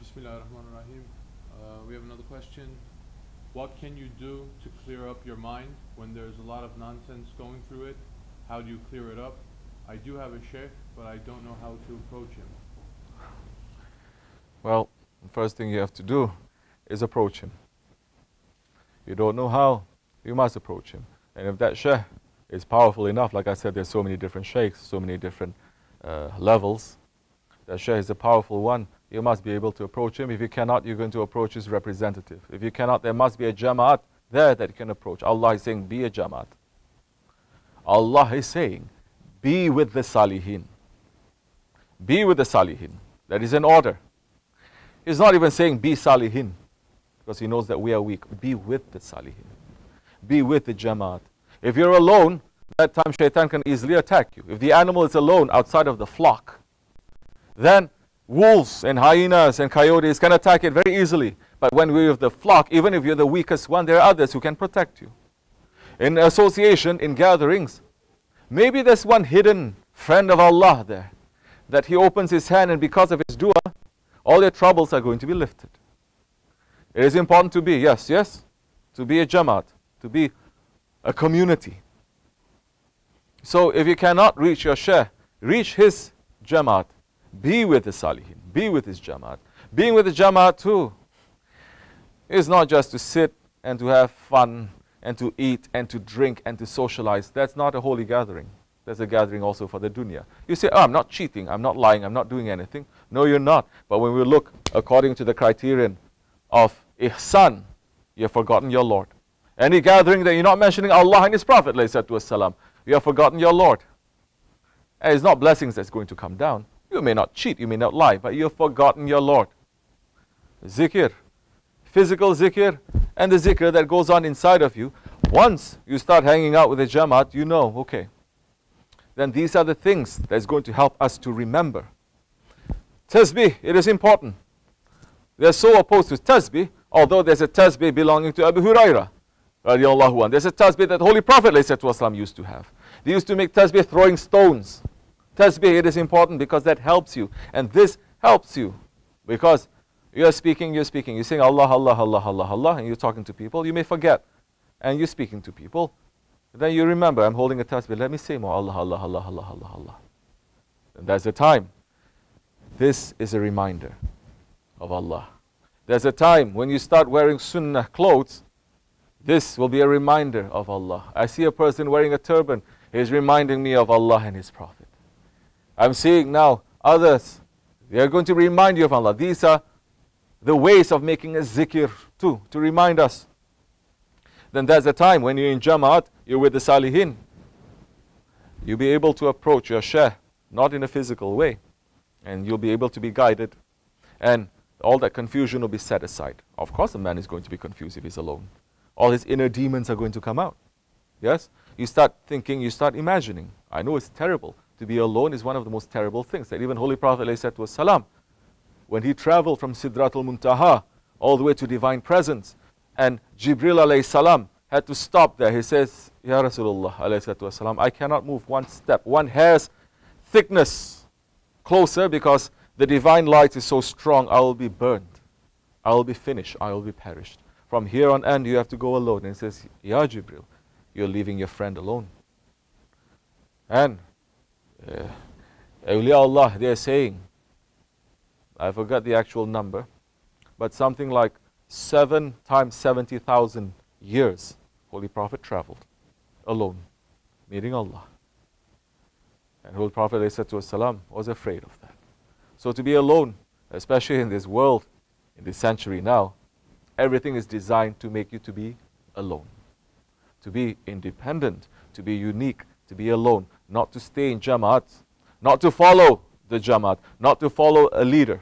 Bismillahirrahmanirrahim. We have another question. What can you do to clear up your mind when there's a lot of nonsense going through it? How do you clear it up? I do have a Shaykh, but I don't know how to approach him. Well, the first thing you have to do is approach him. You don't know how, you must approach him. And if that Shaykh is powerful enough, like I said, there's so many different Shaykhs, so many different levels. That Shaykh is a powerful one. You must be able to approach him. If you cannot, you're going to approach his representative. If you cannot, there must be a Jamaat there that you can approach. Allah is saying, be a Jamaat. Allah is saying, be with the Salihin. Be with the Salihin. That is an order. He's not even saying, be Salihin, because he knows that we are weak. Be with the Salihin. Be with the Jamaat. If you're alone, that time Shaitan can easily attack you. If the animal is alone outside of the flock, then wolves and hyenas and coyotes can attack it very easily. But when we're with the flock, even if you're the weakest one, there are others who can protect you. In association, in gatherings, maybe there's one hidden friend of Allah there, that he opens his hand and because of his dua, all your troubles are going to be lifted. It is important to be, yes, to be a Jamaat, to be a community. So if you cannot reach your Shaykh, reach his Jamaat. Be with the Salihin, be with his Jamaat. Being with the Jamaat too is not just to sit and to have fun and to eat and to drink and to socialize. That's not a holy gathering. That's a gathering also for the dunya. You say, oh, I'm not cheating, I'm not lying, I'm not doing anything. No, you're not. But when we look according to the criterion of ihsan, you've forgotten your Lord. Any gathering that you're not mentioning Allah and His Prophet, you have forgotten your Lord. And it's not blessings that's going to come down. You may not cheat, you may not lie, but you have forgotten your Lord. Zikr, physical zikr, and the zikr that goes on inside of you. Once you start hanging out with the Jamaat, you know, okay, then these are the things that's going to help us to remember. Tasbih, it is important. They're so opposed to tasbih, although there's a tasbih belonging to Abu Hurairah. There's a tasbih that Holy Prophet ﷺ used to have. They used to make tasbih throwing stones. Tasbih, it is important because that helps you. And this helps you because you're speaking, you're saying Allah, Allah, Allah, Allah, Allah, and you're talking to people. You may forget. And you're speaking to people. Then you remember, I'm holding a tasbih. Let me say more Allah, Allah, Allah, Allah, Allah, Allah. And there's a time. This is a reminder of Allah. There's a time when you start wearing sunnah clothes. This will be a reminder of Allah. I see a person wearing a turban. He's reminding me of Allah and His Prophet. I'm seeing now others. They are going to remind you of Allah. These are the ways of making a zikr too, to remind us. Then there's a time when you're in Jamaat, you're with the Salihin. You'll be able to approach your Shaykh, not in a physical way. And you'll be able to be guided. And all that confusion will be set aside. Of course a man is going to be confused if he's alone. All his inner demons are going to come out. Yes? You start thinking, you start imagining. I know it's terrible. To be alone is one of the most terrible things. That even Holy Prophet ﷺ, when he traveled from Sidratul Muntaha all the way to Divine Presence, and Jibril ﷺ had to stop there. He says, Ya Rasulullah ﷺ, I cannot move one step, one hair's thickness closer because the divine light is so strong, I will be burned. I will be finished. I will be perished. From here on end, you have to go alone. And he says, Ya Jibril, you're leaving your friend alone. And Awliya Allah, they are saying, I forgot the actual number, but something like 7 times 70,000 years, Holy Prophet traveled alone, meeting Allah. And Holy Prophet ﷺ was afraid of that. So to be alone, especially in this world, in this century now, everything is designed to make you to be alone. To be independent, to be unique, to be alone, not to stay in Jamaat, not to follow the Jamaat, not to follow a leader,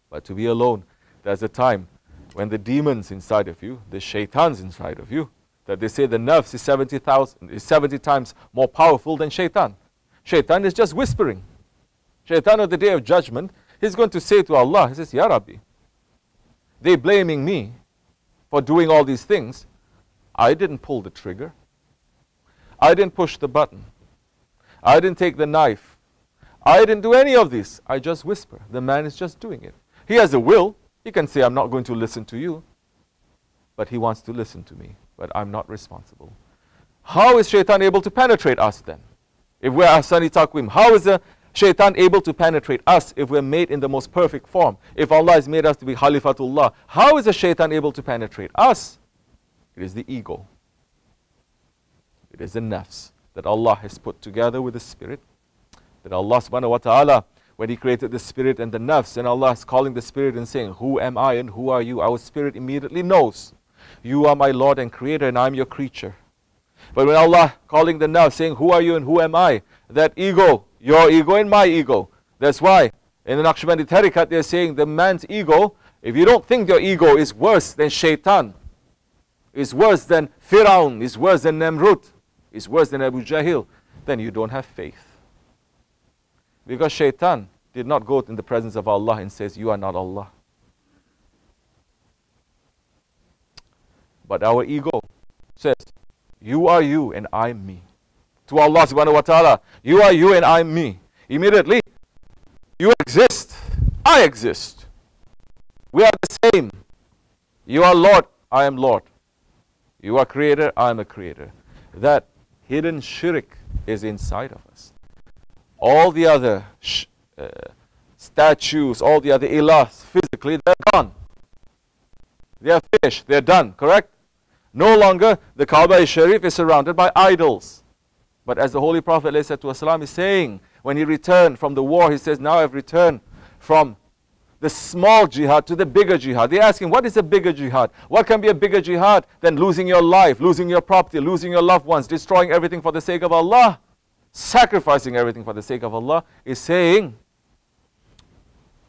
but to be alone. There's a time when the demons inside of you, the shaitans inside of you, that they say the nafs is 70 times more powerful than shaitan. Shaitan is just whispering. Shaitan on the day of judgment, he's going to say to Allah, he says, Ya Rabbi, they're blaming me for doing all these things. I didn't pull the trigger. I didn't push the button. I didn't take the knife. I didn't do any of this. I just whisper. The man is just doing it. He has a will. He can say, I'm not going to listen to you. But he wants to listen to me. But I'm not responsible. How is shaitan able to penetrate us then? If we're ahsani taqwim, how is the shaitan able to penetrate us if we're made in the most perfect form? If Allah has made us to be Khalifatullah, how is the shaitan able to penetrate us? It is the ego. It is the nafs that Allah has put together with the spirit. That Allah subhanahu wa ta'ala, when He created the spirit and the nafs, and Allah is calling the spirit and saying, who am I and who are you? Our spirit immediately knows. You are my Lord and Creator and I'm your creature. But when Allah calling the nafs, saying, who are you and who am I? That ego, your ego and my ego. That's why in the Nakshibendi Tariqat they're saying the man's ego, if you don't think your ego is worse than shaitan, is worse than Firaun, is worse than Namrud, is worse than Abu Jahil, then you don't have faith. Because shaitan did not go in the presence of Allah and says, you are not Allah. But our ego says, you are you and I'm me. To Allah subhanahu wa ta'ala, you are you and I'm me. Immediately, you exist, I exist. We are the same. You are Lord, I am Lord. You are creator, I am a creator. That hidden shirk is inside of us. All the other statues, all the other ilahs, physically, they're gone. They are finished, they're done, correct? No longer the Kaaba Sharif is surrounded by idols. But as the Holy Prophet ﷺ is saying, when he returned from the war, he says, now I've returned from the small jihad to the bigger jihad. They ask him, what is a bigger jihad? What can be a bigger jihad than losing your life, losing your property, losing your loved ones, destroying everything for the sake of Allah, sacrificing everything for the sake of Allah? Is saying,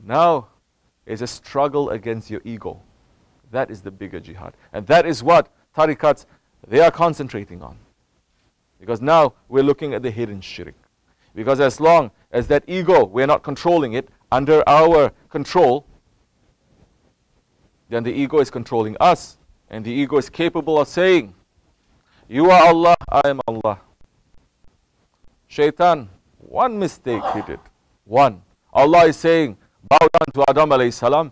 now is a struggle against your ego. That is the bigger jihad. And that is what tariqats, they are concentrating on. Because now we're looking at the hidden shirk. Because as long as that ego, we're not controlling it under our control, then the ego is controlling us. And the ego is capable of saying, you are Allah, I am Allah. Shaitan, one mistake he did. One. Allah is saying, bow down to Adam alayhi salam.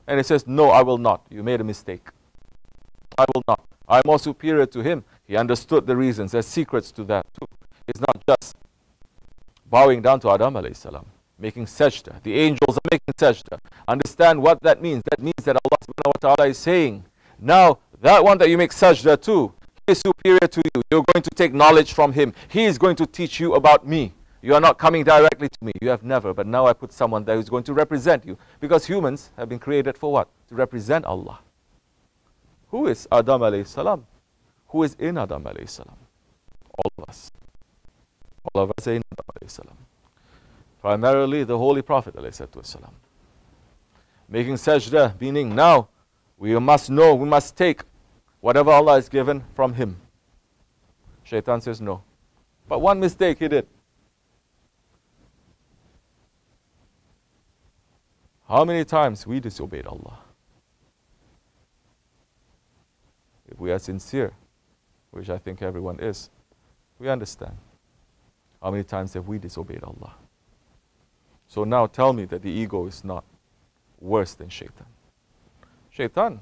And he says, no, I will not. You made a mistake. I will not. I'm more superior to him. He understood the reasons. There's secrets to that too. It's not just bowing down to Adam alayhi salam, making sajda. The angels are making sajda. Understand what that means. That means that Allah subhanahu wa ta'ala is saying, now that one that you make sajda to, he is superior to you. You're going to take knowledge from him. He is going to teach you about me. You are not coming directly to me. You have never. But now I put someone there who's going to represent you. Because humans have been created for what? To represent Allah. Who is Adam alayhi salam? Who is in Adam alayhi salam? All of us. All of us are in Adam alayhi salam. Primarily the Holy Prophet alayhi salam. Making sajda, meaning now we must know, we must take whatever Allah has given from him. Shaitan says no. But one mistake he did. How many times we disobeyed Allah? If we are sincere, which I think everyone is, we understand. How many times have we disobeyed Allah? So now tell me that the ego is not worse than shaitan. Shaitan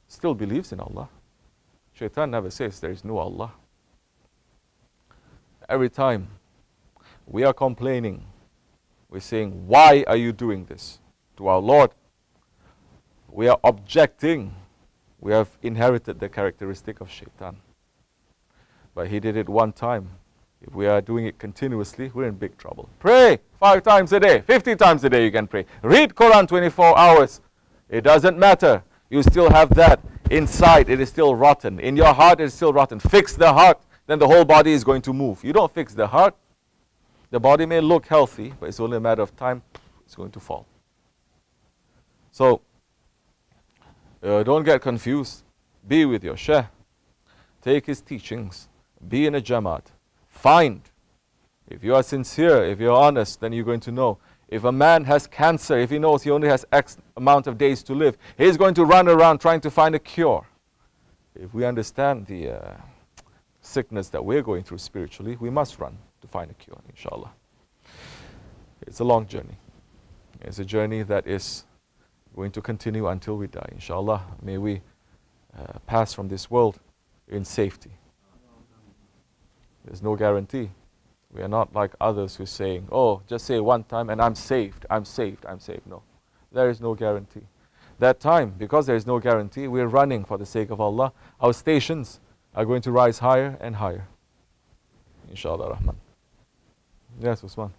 still believes in Allah. Shaitan never says there is no Allah. Every time we are complaining, we're saying, why are you doing this to our Lord? We are objecting. We have inherited the characteristic of shaitan. But he did it one time. If we are doing it continuously, we're in big trouble. Pray 5 times a day, 50 times a day you can pray. Read Quran 24 hours. It doesn't matter. You still have that inside. It is still rotten. In your heart, it is still rotten. Fix the heart, then the whole body is going to move. You don't fix the heart, the body may look healthy, but it's only a matter of time. It's going to fall. So, don't get confused. Be with your Shaykh. Take his teachings. Be in a Jamaat. Find. If you are sincere, if you're honest, then you're going to know. If a man has cancer, if he knows he only has X amount of days to live, he's going to run around trying to find a cure. If we understand the sickness that we're going through spiritually, we must run to find a cure, inshallah. It's a long journey. It's a journey that is going to continue until we die. Inshallah, may we pass from this world in safety. There's no guarantee. We are not like others who are saying, oh, just say one time and I'm saved, I'm saved, I'm saved. No, there is no guarantee. That time, because there is no guarantee, we're running for the sake of Allah. Our stations are going to rise higher and higher. Inshallah Rahman. Yes, Usman.